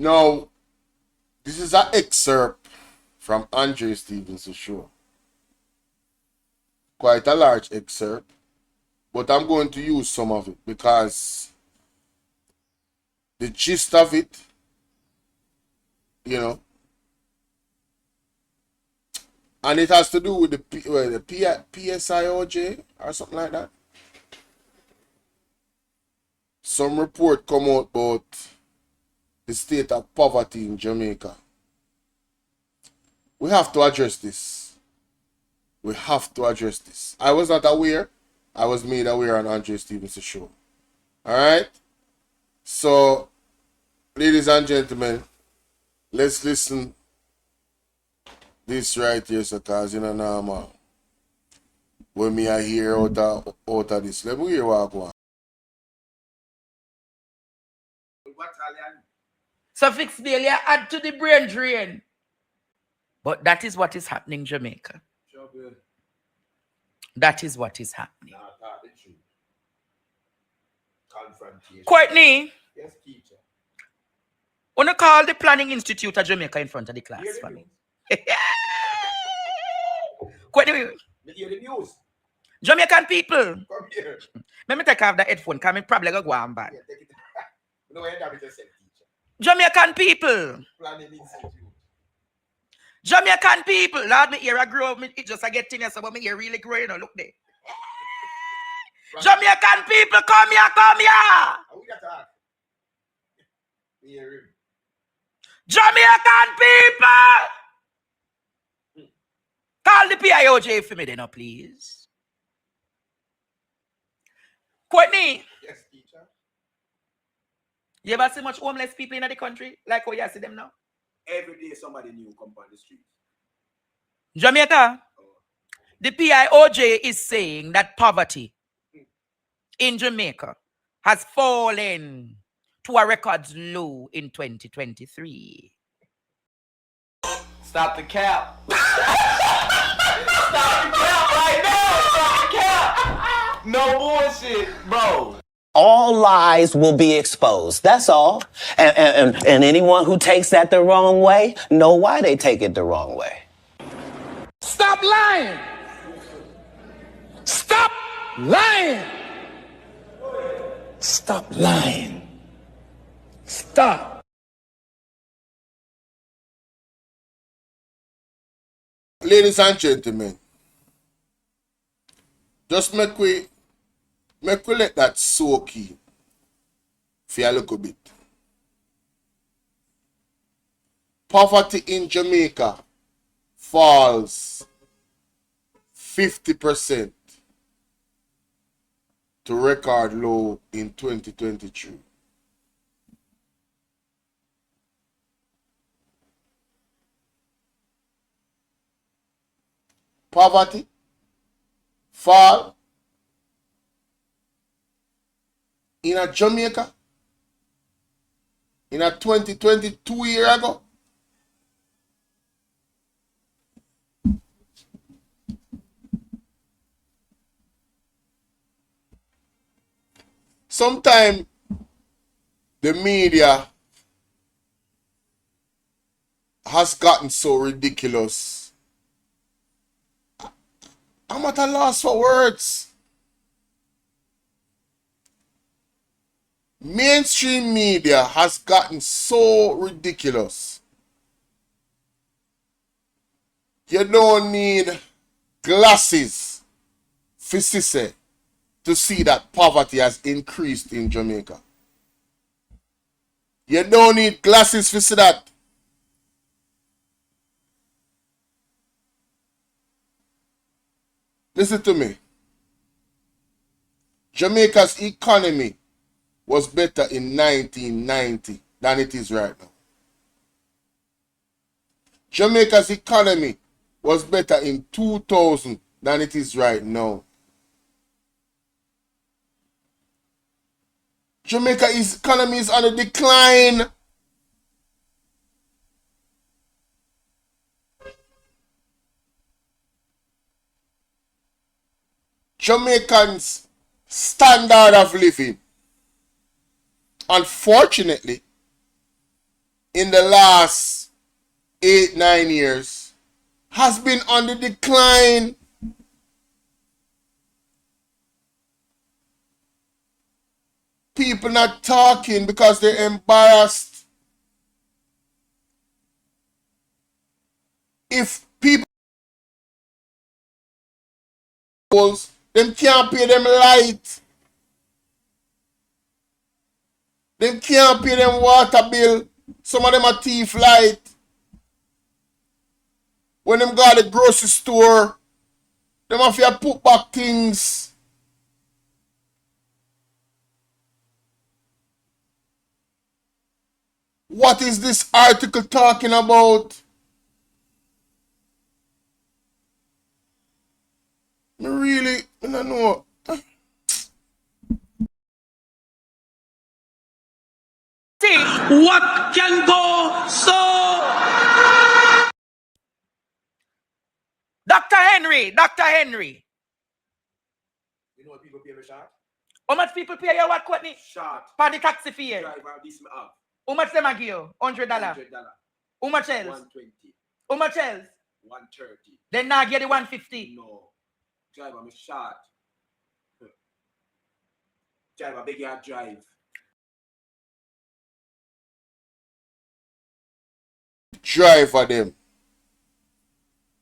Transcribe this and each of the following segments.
Now, this is an excerpt from Andre Stevens' show. Quite a large excerpt, but I'm going to use some of it because the gist of it, you know, and it has to do with the PSIOJ or something like that. Some report come out about the state of poverty in Jamaica. We have to address this. We have to address this. I was not aware. I was made aware on Andre Stevens' show. Alright? So, ladies and gentlemen, let's listen this right here, so cause you know normal. When me I hear out of this. Let me hear what I go on. So fix failure add to the brain drain. But that is what is happening in Jamaica. That is what is happening. Courtney. Yes, teacher. Wanna call the Planning Institute of Jamaica in front of the class for me? Courtney. Hear the news. Jamaican people. Come here. Let me take off the headphone, because I'm probably going to go on bad. Yeah, take it. No, I have just said, teacher. Jamaican people. Planning Institute. Jamaican people. Lord, my ear I grow. It just I get thin, so my ear really grow, you know. Look there. Jamaican people, come here, come here. How we got that? Hear him. Jamaican people. Call the Pioj for me then, please. Courtney. Yes, teacher. You ever see much homeless people in the country? Like how you see them now? Every day somebody new come on the street. Jamaica. The Pioj is saying that poverty in Jamaica has fallen to a record low in 2023. Stop the cap. Stop the cap right now. Stop the cap. No bullshit, bro. All lies will be exposed. That's all. And anyone who takes that the wrong way, know why they take it the wrong way. Stop lying. Stop lying. Stop lying. Stop. Ladies and gentlemen, just make we let that soak in for a little bit. Poverty in Jamaica falls 50% to record low in 2023. Poverty fall in a Jamaica in a 2022 year ago. Sometimes the media has gotten so ridiculous. I'm at a loss for words. Mainstream media has gotten so ridiculous. You don't need glasses to see that poverty has increased in Jamaica. You don't need glasses to see that. Listen to me. Jamaica's economy was better in 1990 than it is right now. Jamaica's economy was better in 2000 than it is right now. Jamaica's economy is on a decline. Jamaicans' standard of living, unfortunately, in the last 8-9 years has been on the decline. People not talking because they're embarrassed. If people, them can't pay them light, them can't pay them water bill, some of them are thief light. When them go to the grocery store, them have to put back things. What is this article talking about? I don't know. What can go so? Dr. Henry. You know what people pay me short? How much people pay you what, Courtney? Short. For the taxi fare? Driver, this me up. How much them a give you? $100. $100. How much else? 120. How much else? 130. Then now get the 150. No. Driver, me short. Driver, beg you drive. Driver them.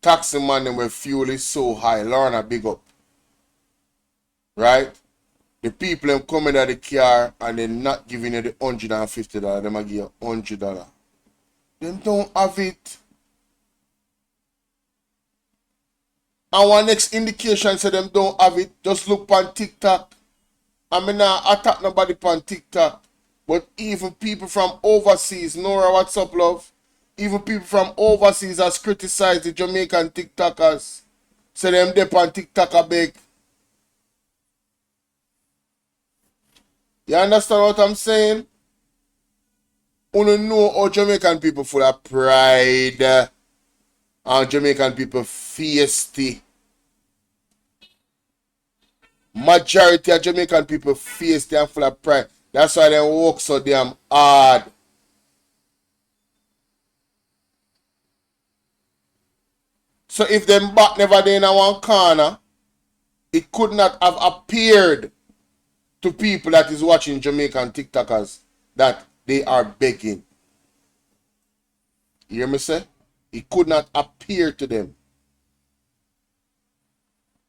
Taxi man them where fuel is so high. Lorna, big up. Right? The people them coming out the car and they're not giving you the $150. Them a give you $100. Them don't have it. Our next indication say them don't have it. Just look on TikTok. I mean not attack nobody on TikTok. But even people from overseas, Nora, what's up, love? Even people from overseas has criticized the Jamaican TikTokers. Say them dep on TikTok a big. You understand what I'm saying? You know how Jamaican people full of pride and Jamaican people feisty. Majority of Jamaican people feisty and full of pride. That's why they work so damn hard. So if them back never there in one corner, it could not have appeared to people that is watching Jamaican TikTokers that they are begging. You hear me say? It could not appear to them.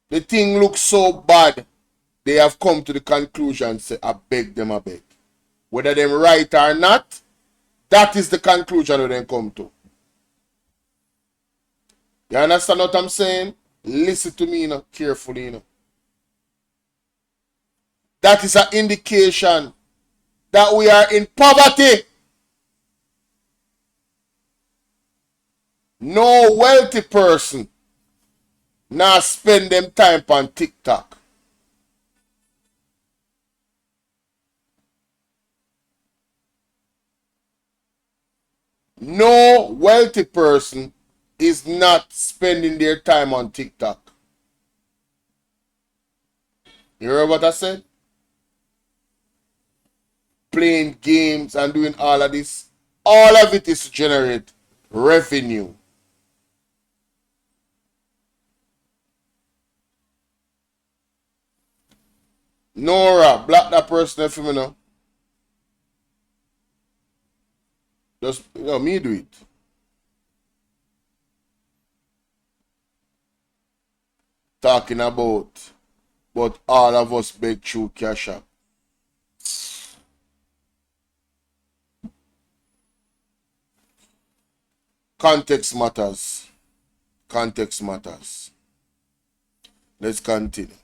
The thing looks so bad, they have come to the conclusion, say, I beg them, I beg. Whether them right or not, that is the conclusion that they come to. You understand what I'm saying? Listen to me, carefully, That is an indication that we are in poverty. No wealthy person now spend them time on TikTok. No wealthy person is not spending their time on TikTok. You hear what I said? Playing games and doing all of this. All of it is to generate revenue. Nora, block that person for me now. Just, me do it. Talking about, but all of us beg through Cash App. Context matters. Context matters. Let's continue.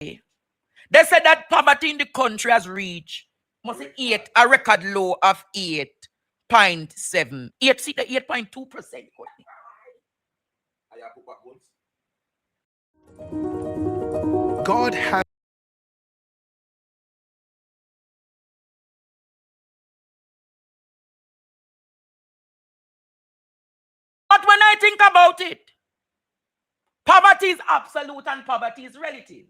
They said that poverty in the country has reached a record low of 8.7. 8.2%. God has But when I think about it, poverty is absolute and poverty is relative.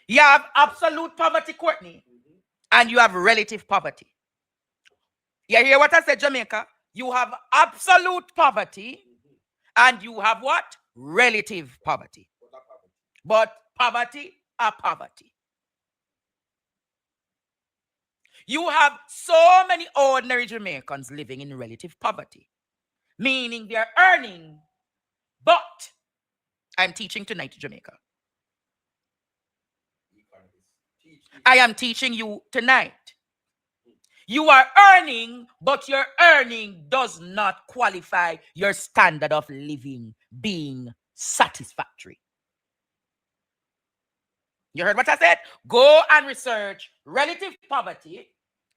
You have absolute poverty, Courtney, and you have relative poverty. You hear what I said, Jamaica? You have absolute poverty, and you have what? Relative poverty. But poverty are poverty. You have so many ordinary Jamaicans living in relative poverty, meaning they're earning, but I'm teaching tonight to Jamaica. I am teaching you tonight. You are earning, but your earning does not qualify your standard of living being satisfactory. You heard what I said? Go and research relative poverty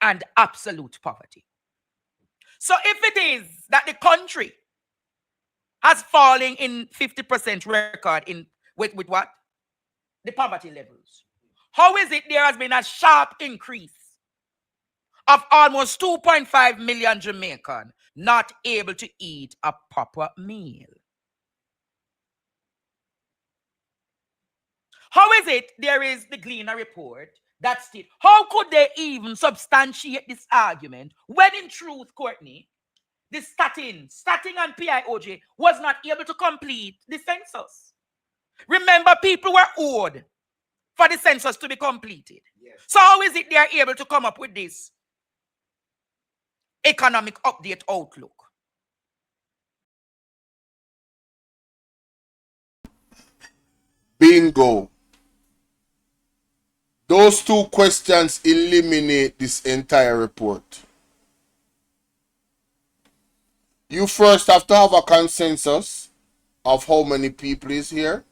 and absolute poverty. So if it is that the country has fallen in 50% record in with what? The poverty levels. How is it there has been a sharp increase of almost 2.5 million Jamaicans not able to eat a proper meal? How is it there is the Gleaner report that states, how could they even substantiate this argument when in truth, Courtney, the Statin and Pioj was not able to complete the census? Remember, people were owed for the census to be completed. Yes. So how is it they are able to come up with this economic update outlook? Bingo. Those two questions eliminate this entire report. You first have to have a consensus of how many people is here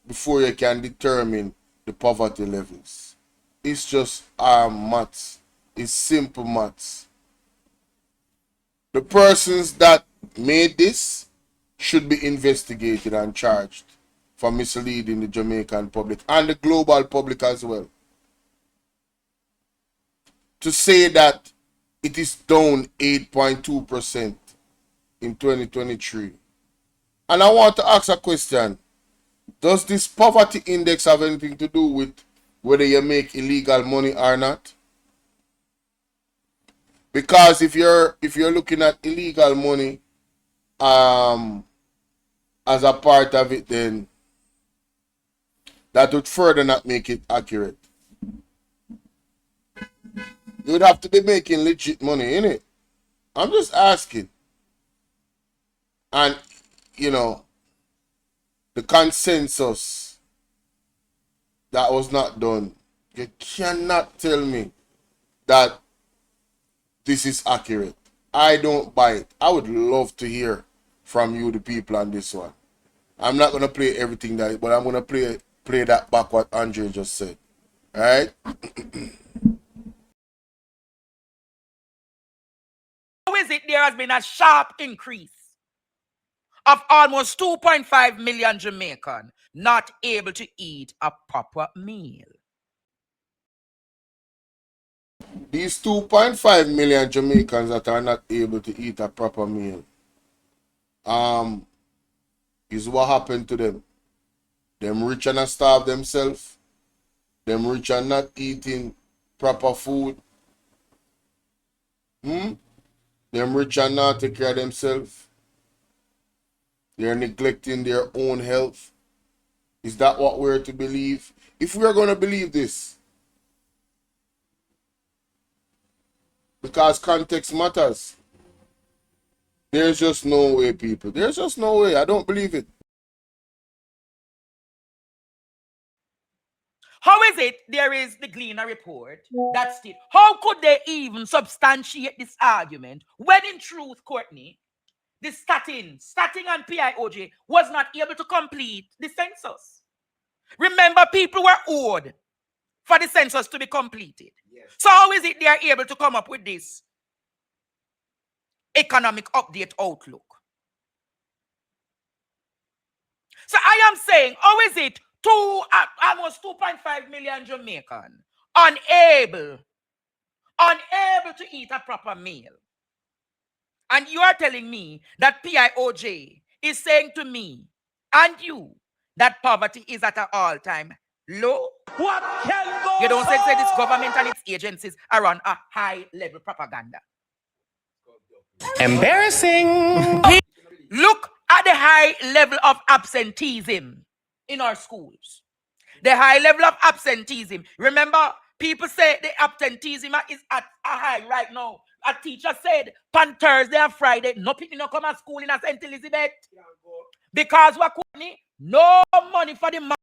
before you can determine the poverty levels. It's just maths. It's simple maths. The persons that made this should be investigated and charged for misleading the Jamaican public and the global public as well. To say that it is down 8.2% in 2023. And I want to ask a question. Does this poverty index have anything to do with whether you make illegal money or not? Because if you're looking at illegal money as a part of it, then that would further not make it accurate. You would have to be making legit money, innit? I'm just asking. And, you know, the consensus that was not done, you cannot tell me that this is accurate. I don't buy it. I would love to hear from you, the people, on this one. I'm not going to play everything that, but I'm going to play that back what Andre just said. All right? How is it there has been a sharp increase of almost 2.5 million Jamaicans not able to eat a proper meal? These 2.5 million Jamaicans that are not able to eat a proper meal, is what happened to them. Them rich and starve themselves. Them rich and not eating proper food. Them rich and not take care of themselves. They're neglecting their own health. Is that what we're to believe? If we're going to believe this, because context matters, there's just no way, people. There's just no way. I don't believe it. How is it there is the Gleaner report that states, how could they even substantiate this argument when in truth, Courtney, the Statin and Pioj was not able to complete the census? Remember, people were owed for the census to be completed. Yes. So how is it they are able to come up with this economic update outlook? So I am saying, how is it almost 2.5 million Jamaicans unable to eat a proper meal? And you are telling me that Pioj is saying to me and you that poverty is at an all-time low. What can go You don't say this government and its agencies are on a high level propaganda. Embarrassing. Look at the high level of absenteeism in our schools. The high level of absenteeism. Remember, people say the absenteeism is at a high right now. A teacher said, on Thursday and Friday, no people no come to school in St. Elizabeth. Because what no money for the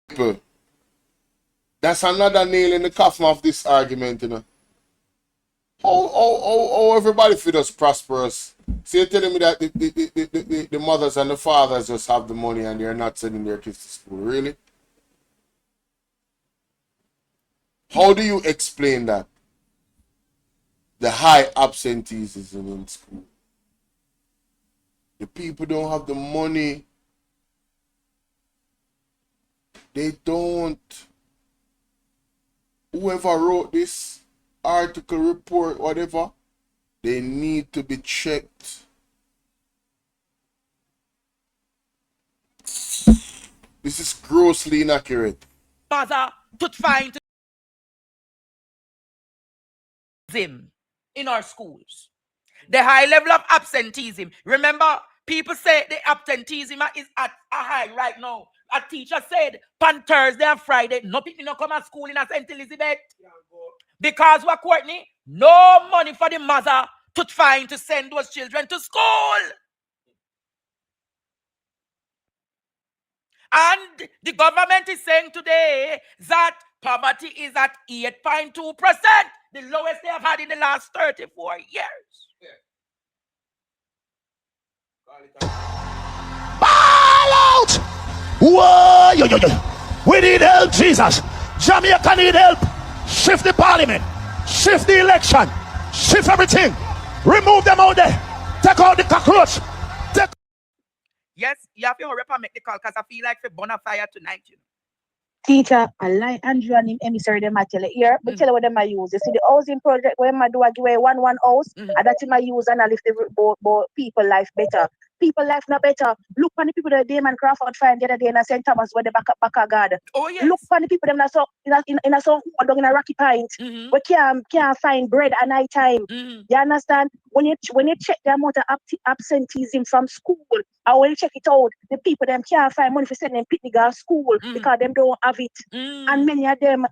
People. That's another nail in the coffin of this argument, you know. How everybody feel us prosperous. So you're telling me that the mothers and the fathers just have the money and they're not sending their kids to school, really? How do you explain that? The high absenteeism in school. The people don't have the money. They don't. Whoever wrote this article, report, whatever, they need to be checked. This is grossly inaccurate. mother to find in our schools. The high level of absenteeism. Remember, people say the absenteeism is at a high right now. A teacher said, on Thursday and Friday, no people no come to school in St. Elizabeth. Because what, Courtney? No money for the mother to find to send those children to school. And the government is saying today that poverty is at 8.2%, the lowest they have had in the last 34 years. Ball out! Whoa, yo, yo, yo. We need help, Jesus. Jamaica need help. Shift the parliament. Shift the election. Shift everything. Remove them out there. Take out the cockroach. Yes, you have to hurry up and make the call because I feel like we're bonfire tonight. You know? Teacher, I like Andrew and him emissary them I tell you here, but tell you what them I use. You see the housing project where I do I give away one house, and that's him I use and I lift the people life better. People life not better. Look for the people that Damon Crawford find the other day in a St. Thomas where they back of God. Oh yes. Look for the people them that so in a song down in a rocky pint. We can't find bread at night time. You understand? When you check the amount of absenteeism from school, or when you check it out, the people them can't find money for sending them picnic to school because them don't have it. And many of them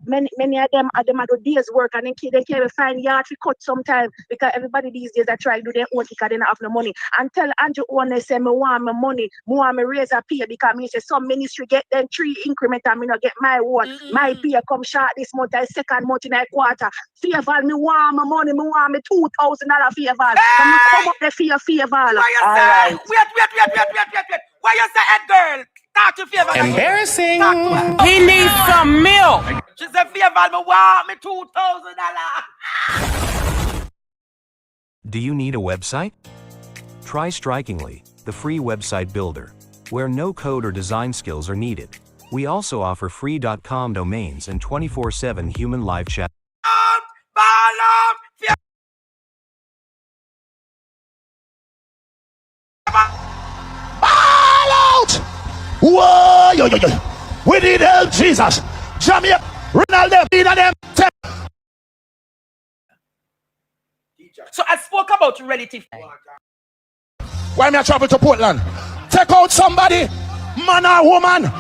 are do days work and they can't find yard to cut sometime because everybody these days are trying to do their own because they don't have no money. And tell Andrew one they say me want my money, me want me raise a pay because me say some ministry get them 3 increment and me not get my one. My pay come short this month, I second month in a quarter. Favor me want my money, me want me $2,000 favor. Come up the favor. Why you say? Right. Wait. Why you say, Ed girl? Talk to favor. Embarrassing. Talk to her. He needs some milk. She said, favor me want me $2,000. Do you need a website? Try Strikingly, the free website builder, where no code or design skills are needed. We also offer free.com domains and 24/7 human live chat. Ball out! Whoa, yo, yo, yo. We need help, Jesus. Jamaica, Ronaldo, need them. So I spoke about relative. Why me I travel to Portland? Take out somebody, man or woman.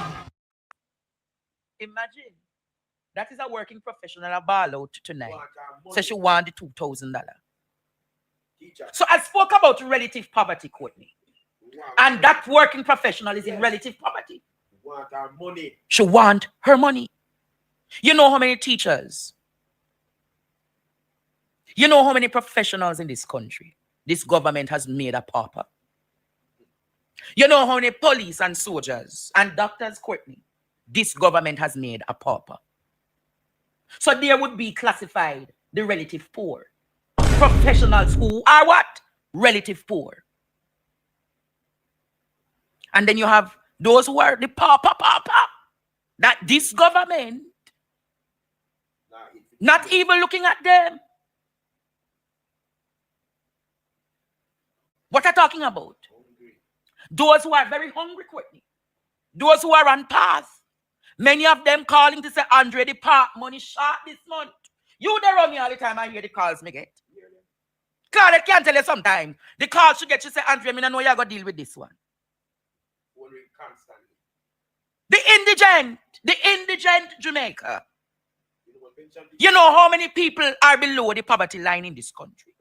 Imagine. That is a working professional a ball out tonight. So she won the $2,000. So I spoke about relative poverty, Courtney. And that working professional is in relative poverty. She want her money. You know how many teachers? You know how many professionals in this country this government has made a pauper? You know how many police and soldiers and doctors, Courtney, this government has made a pauper? So there would be classified the relative poor. Professionals who are what? Relative poor. And then you have those who are the pauper. That this government not even looking at them. What are talking about? Those who are very hungry, Courtney. Those who are on path. Many of them calling to say, Andre, the park money short this month. You there on me all the time, I hear the calls me get. Claude can't tell you sometime. The call should get you say, Andre, I know you're going to deal with this one. The indigent Jamaica. You know how many people are below the poverty line in this country?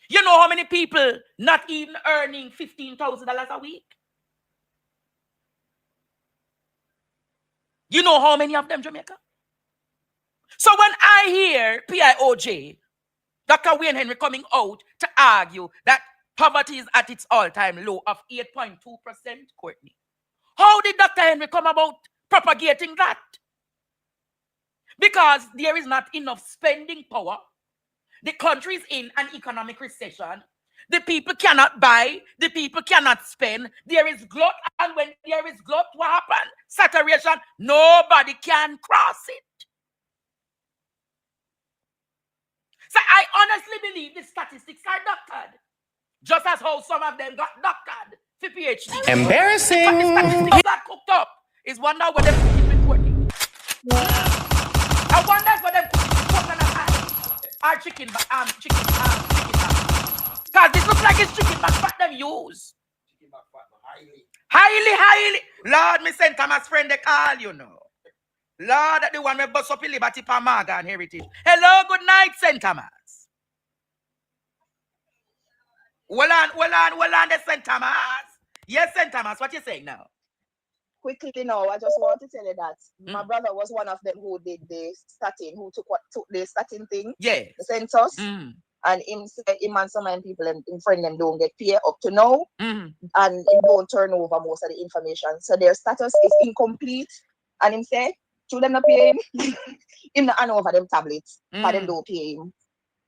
You know how many people not even earning $15,000 a week? You know how many of them, Jamaica? So when I hear Pioj, Dr. Wayne Henry coming out to argue that poverty is at its all-time low of 8.2%, Courtney, how did Dr. Henry come about propagating that? Because there is not enough spending power. The country is in an economic recession. The people cannot buy. The people cannot spend. There is glut. And when there is glut, what happens? Saturation. Nobody can cross it. So I honestly believe the statistics are doctored. Just as how some of them got doctored for PhD. Embarrassing. The statistics got cooked up. Is wonder what them put it reporting. I wonder what them put it our chicken back, chicken back. Because this looks like it's chicken back fat them use. Chicken back fat, highly. Lord, me St. Thomas friend they call, you know. Lord, the one me bust up in Liberty Pamaga and Heritage. Hello, good night, St. Thomas. Well on, the St. Thomas. Yes, St. Thomas, what you saying now? Quickly now, I just want to tell you that my brother was one of them who did the statin, who took the statin thing, yeah, the census, and him and some of people in friend them don't get paid up to now, and it don't turn over most of the information, so their status is incomplete, and him say, to them not pay him, him not hand over them tablets, but them don't pay him.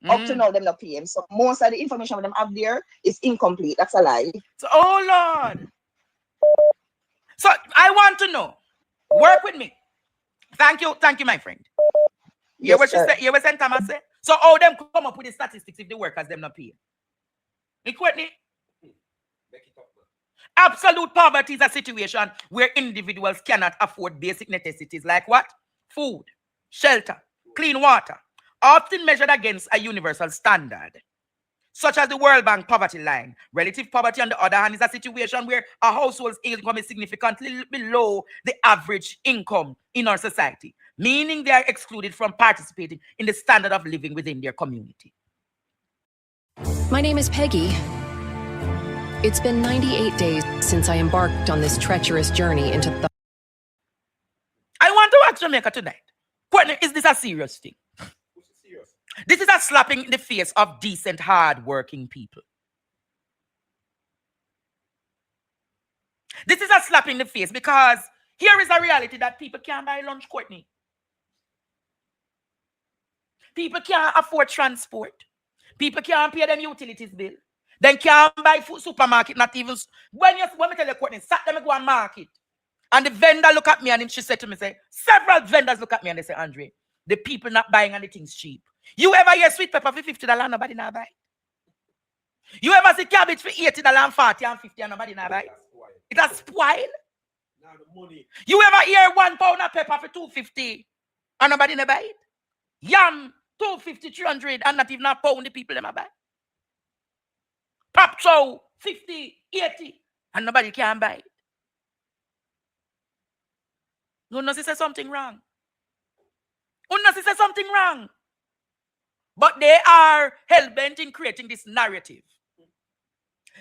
Up to now, them not pay him, so most of the information them have there is incomplete. That's a lie. So, oh Lord. So I want to know. Work with me. Thank you, my friend. Yes, what she say? You what St. Thomas say? So how them come up with the statistics if the workers them not pay? Courtney? Absolute poverty is a situation where individuals cannot afford basic necessities like what? Food, shelter, clean water, often measured against a universal standard, such as the World Bank poverty line. Relative poverty, on the other hand, is a situation where a household's income is significantly below the average income in our society, meaning they are excluded from participating in the standard of living within their community. My name is Peggy. It's been 98 days since I embarked on this treacherous journey into the... I want to ask Jamaica tonight, Courtney, is this a serious thing? This is a slapping in the face of decent, hard-working people. This is a slap in the face because here is a reality that people can't buy lunch, Courtney. People can't afford transport. People can't pay them utilities bill. Then can't buy food supermarket, not even... When me tell you, Courtney, sat them go and market. And the vendor look at me and she said to me, several vendors look at me and they say, Andre, the people not buying anything's cheap. You ever hear sweet pepper for $50, nobody not buy? You ever see cabbage for $80 and $40 and $50 and nobody not buy? It has spoiled. You ever hear £1 of pepper for $2.50 and nobody not buy it? Yam $2.50, $300 and not even a pound the people them buy. Pop chow $50, $80 and nobody can buy it. Unless he says something wrong. Unless he says something wrong. But they are hell-bent in creating this narrative.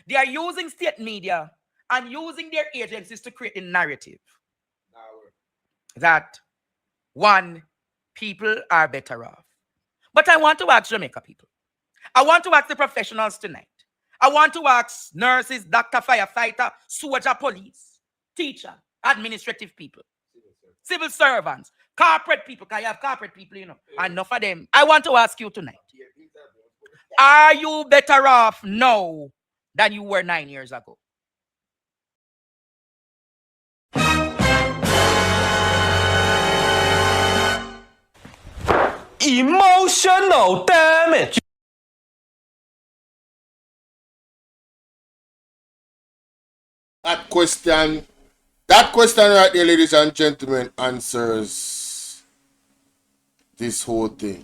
They are using state media and using their agencies to create a narrative that, one, people are better off. But I want to ask Jamaica people. I want to ask the professionals tonight. I want to ask nurses, doctor, firefighter, soldier, police, teacher, administrative people, civil servants, corporate people, because you have corporate people, you know, enough of them. I want to ask you tonight, are you better off now than you were 9 years ago? Emotional damage. That question That question right there, ladies and gentlemen, answers this whole thing.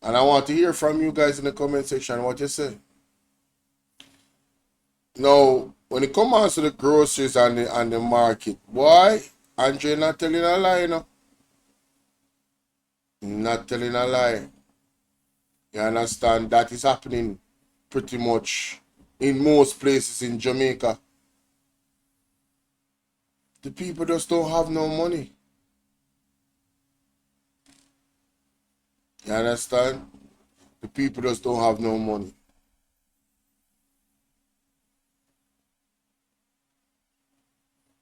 And I want to hear from you guys in the comment section what you say. Now, when it comes to the groceries and the market, boy, Andre not telling a lie, you know. Not telling a lie. You understand? That is happening pretty much in most places in Jamaica. The people just don't have no money. You understand? The people just don't have no money.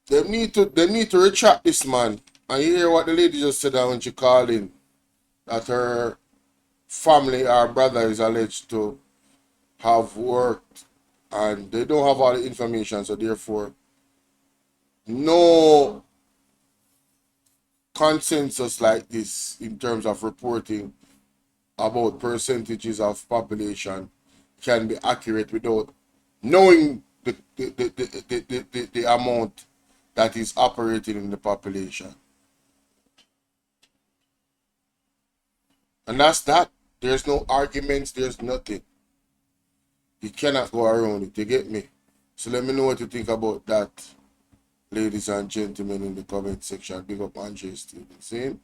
They need to retract this, man. And you hear what the lady just said when she called in, that her family, our brother, is alleged to have worked and they don't have all the information, so therefore no consensus like this in terms of reporting about percentages of population can be accurate without knowing the amount that is operating in the population. And that's that. There's no arguments, there's nothing. You cannot go around it, you get me? So let me know what you think about that, ladies and gentlemen, in the comment section. Big up Andre Stevenson.